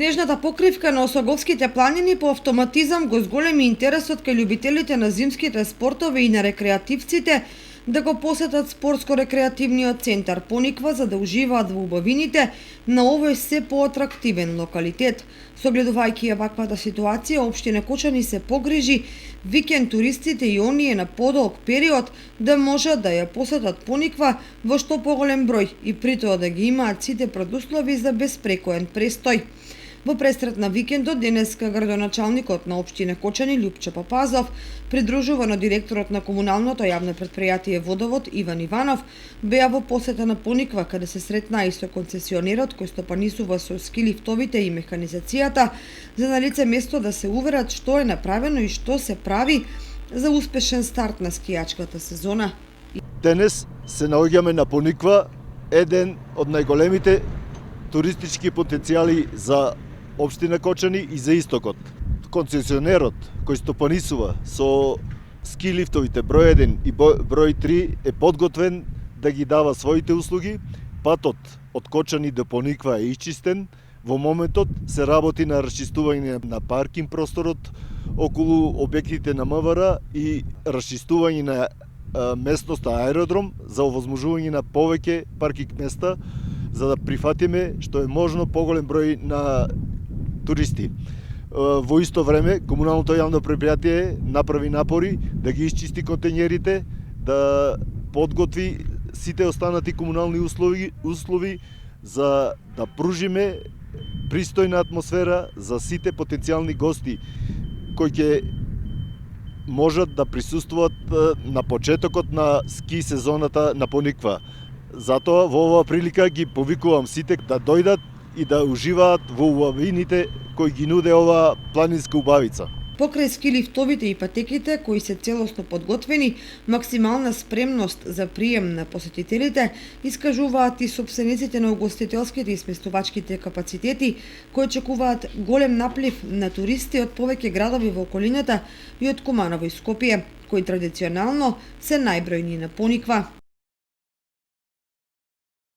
Снежната покривка на Осоговските планини по автоматизам го зголеми интересот кај љубителите на зимските спортови и на рекреативците да го посетат спортско-рекреативниот центар Пониква за да уживаат во убавините на овој се поатрактивен локалитет. Согледувајќи ја ваквата ситуација, општина Кочани се погрижи викенд туристите и оние на подолг период да можат да ја посетат Пониква во што поголем број и при тоа да ги имаат сите предуслови за безпрекоен престој. Во пресрет на викендот денеска градоначалникот на општина Кочани Љупчо Папазов, придружуван од директорот на комуналното јавно претпријатие Водовод Иван Иванов, беа во посета на Пониква каде се сретнаа и со концесионерот кој стопанисува со ски лифтовите и механизацијата за на лице место да се уверат што е направено и што се прави за успешен старт на скијачката сезона. Денес се наоѓаме на Пониква, еден од најголемите туристички потенцијали за општина Кочани и за истокот. Концесионерот кој стопанисува со ски лифтовите број 1 и број 3 е подготвен да ги дава своите услуги. Патот од Кочани до Пониква е исчистен. Во моментот се работи на расчистување на паркинг просторот околу објектите на МВР и расчистување на местноста аеродром за овозможување на повеќе паркинг места за да прифатиме што е можно поголем број на туристи. Во исто време, комуналното јавно предпријатие направи напори да ги исчисти контењерите, да подготви сите останати комунални услови за да пружиме пристојна атмосфера за сите потенцијални гости кои ќе можат да присуствуваат на почетокот на ски сезоната на Пониква. Затоа во оваа прилика ги повикувам сите да дојдат и да уживаат во убавините кои ги нуде оваа планинска убавица. Покрај ски лифтовите и патеките кои се целосно подготвени, максимална спремност за прием на посетителите искажуваат и собствениците на угостителските и сместувачките капацитети кои очекуваат голем наплив на туристи од повеќе градови во околината и од Куманово и Скопје, кои традиционално се најбројни на Пониква.